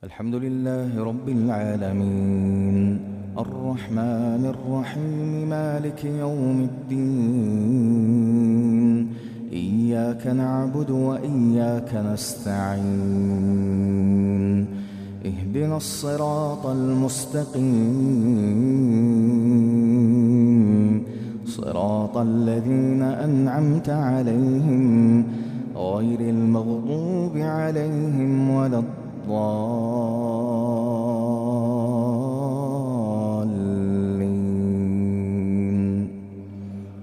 الحمد لله رب العالمين الرحمن الرحيم مالك يوم الدين إياك نعبد وإياك نستعين اهدنا الصراط المستقيم صراط الذين أنعمت عليهم غير المغضوب عليهم ولا الضالين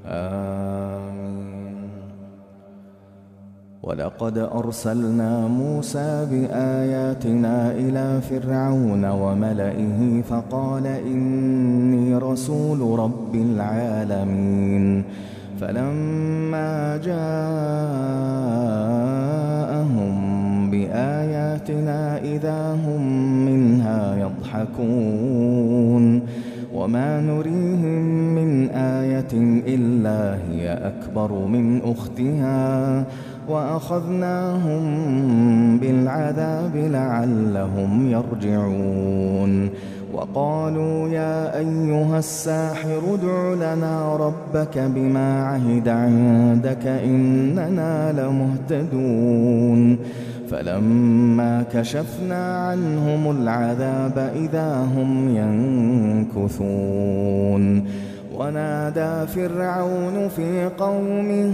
آمين. ولقد أرسلنا موسى بآياتنا إلى فرعون وملئه فقال إني رسول رب العالمين فلما جاءهم بآياتنا إذا هم منها يضحكون وما نريهم من آية إلا هي أكبر من أختها وأخذناهم بالعذاب لعلهم يرجعون وقالوا يا أيها الساحر ادع لنا ربك بما عهد عندك إننا لمهتدون فلما كشفنا عنهم العذاب إذا هم ينكثون ونادى فرعون في قومه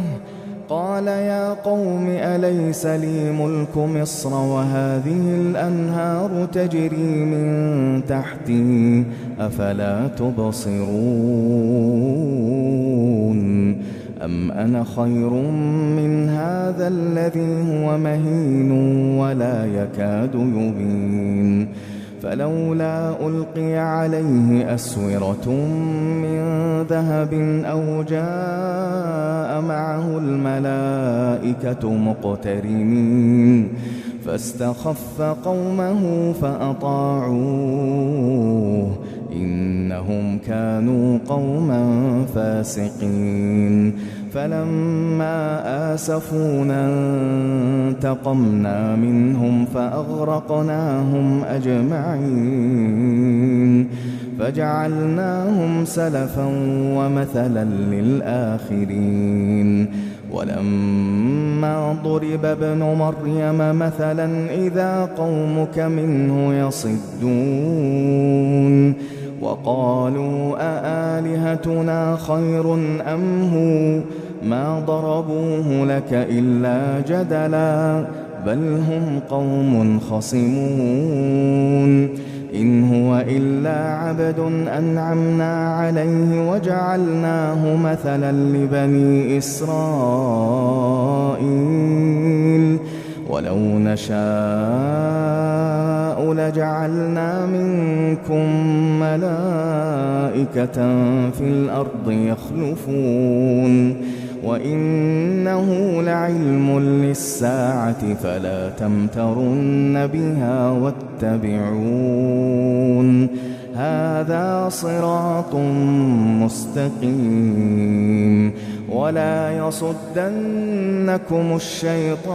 قال يا قوم أليس لي ملك مصر وهذه الأنهار تجري من تحتي أفلا تبصرون أم أنا خير من هذا الذي هو مهين ولا يكاد يبين فلولا ألقي عليه أسورة من ذهب أو جاء معه الملائكة مقترنين فاستخف قومه فأطاعوه إنهم كانوا قوما فاسقين فلما آسفونا انتقمنا منهم فأغرقناهم أجمعين فجعلناهم سلفا ومثلا للآخرين ولما ضرب ابن مريم مثلا إذا قومك منه يصدون وقالوا أآلهتنا خير أم هو ما ضربوه لك إلا جدلا بل هم قوم خصمون إن هو إلا عبد أنعمنا عليه وجعلناه مثلا لبني إسرائيل ولو نشاء لجعلنا منكم ملائكة في الأرض يخلفون وإنه لعلم للساعة فلا تمترن بها واتبعون هذا صراط مستقيم ولا يصدنكم الشيطان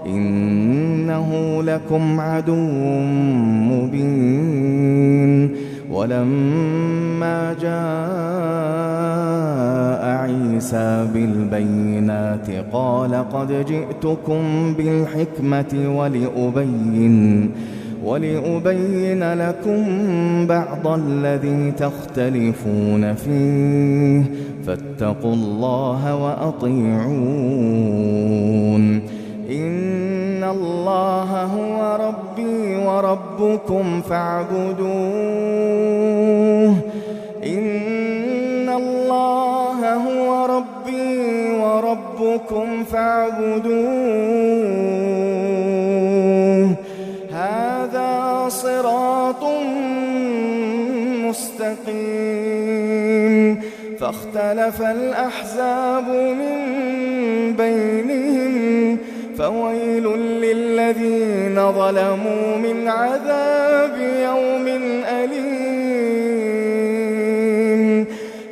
إنه لكم عدو مبين ولما جاء عيسى بالبينات قال قد جئتكم بالحكمة ولأبين لكم بعض الذي تختلفون فيه فاتقوا الله وأطيعون إن الله هو ربي وربكم فاعبدوه إن الله هو ربي وربكم فاعبدوه هذا صراط مستقيم فاختلف الأحزاب من بينهم فويل للذين ظلموا من عذاب يوم أليم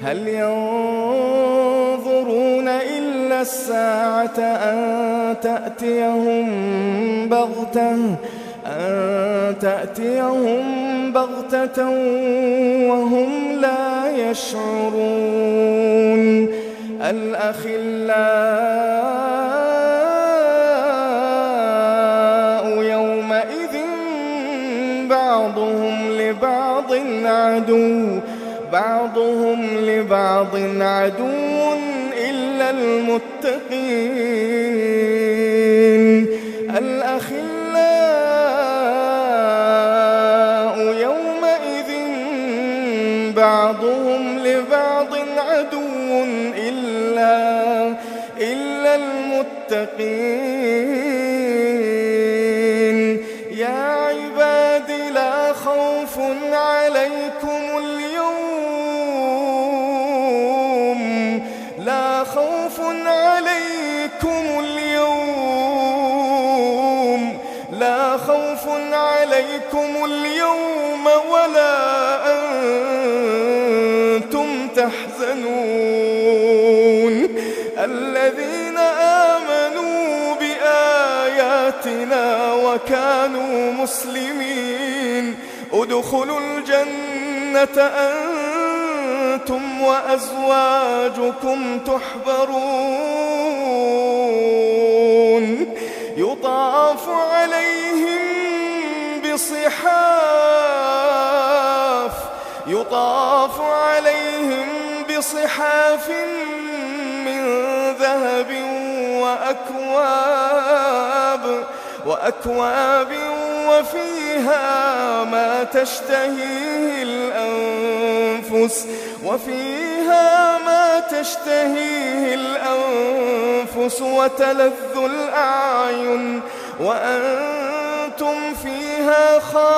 هل ينظرون إلا الساعة أن تأتيهم بغتة وهم لا يشعرون. الأخلاء يومئذ بعضهم لبعض عدو إلا المتقين. الأخلاء يومئذ بعضهم لبعض عدو إلا المتقين. يا عباد لا خوف عليكم اليوم ولا أنتم تحزنون. الذين آمنوا بآياتنا وكانوا مسلمين ادخلوا الجنة أنتم وأزواجكم تحبرون. يطاف عليهم بصحاف من ذهب وأكواب وفيها ما تشتهيه الأنفس وتلذ الأعين وأنتم فيها خالدون.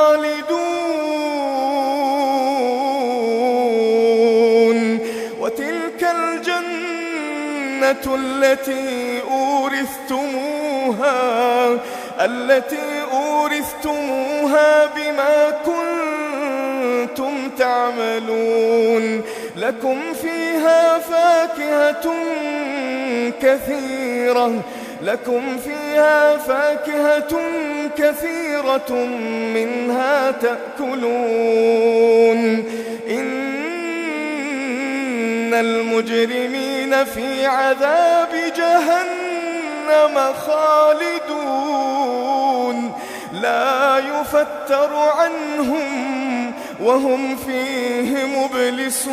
وتلك الجنة التي أورثتموها بما كنتم تعملون. لكم فيها فاكهة كثيرة منها تأكلون. إن المجرمين في عذاب جهنم خالدون لا يفتر عنهم وهم فيه مبلسون.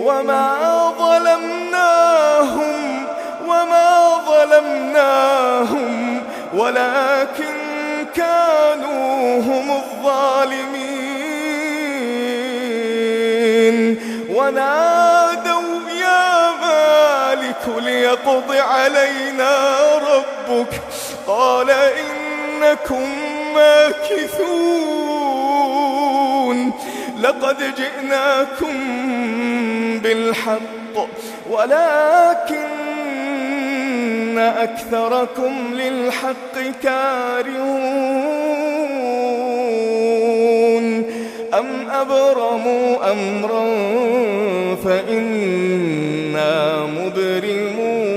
وما ظلمناهم ولكن كانوا هم الظالمين. ونادوا يا مالك ليقض علينا ربك قال إنكم ماكثون. لقد جئناكم بالحق ولكن أكثركم للحق كارهون. أم أبرموا أمرا فإنا مبرمون.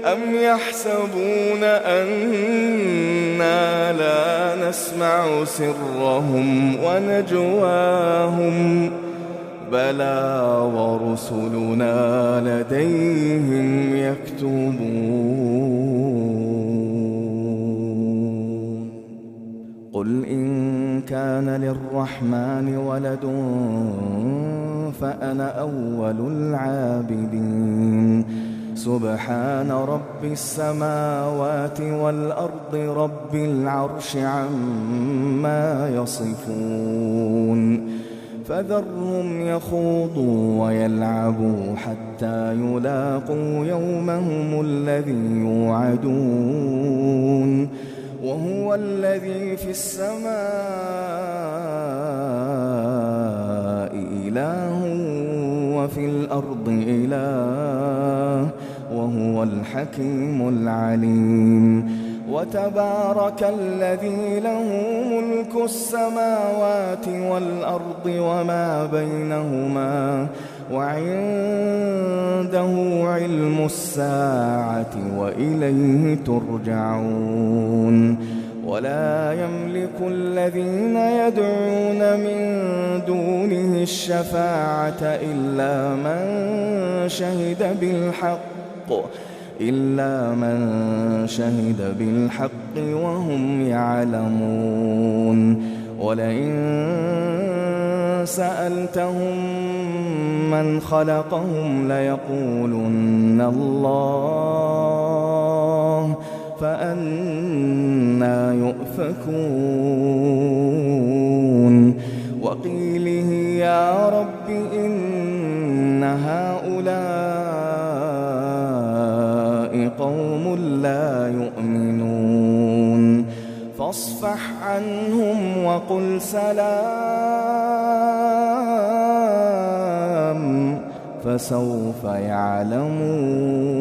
أم يحسبون أنا لا نسمع سرهم ونجواهم بلى ورسلنا لديهم يكتبون. قل إن كان للرحمن ولد فأنا أول العابدين. سبحان رب السماوات والأرض رب العرش عما يصفون. فذرهم يخوضوا ويلعبوا حتى يلاقوا يومهم الذي يوعدون. وهو الذي في السماء إله وفي الأرض إله وهو الحكيم العليم. وتبارك الذي له ملك السماوات والأرض وما بينهما وعنده علم الساعة وإليه ترجعون ولا يملك الذين يدعون من دونه الشفاعة إلا من شهد بالحق وهم يعلمون ولئن سألتهم من خلقهم ليقولن الله فأنى يؤفكون وقيله يا رب إن هؤلاء قوم لا يؤمنون فاصفح عنهم وقل سلام، فسوف يعلمون.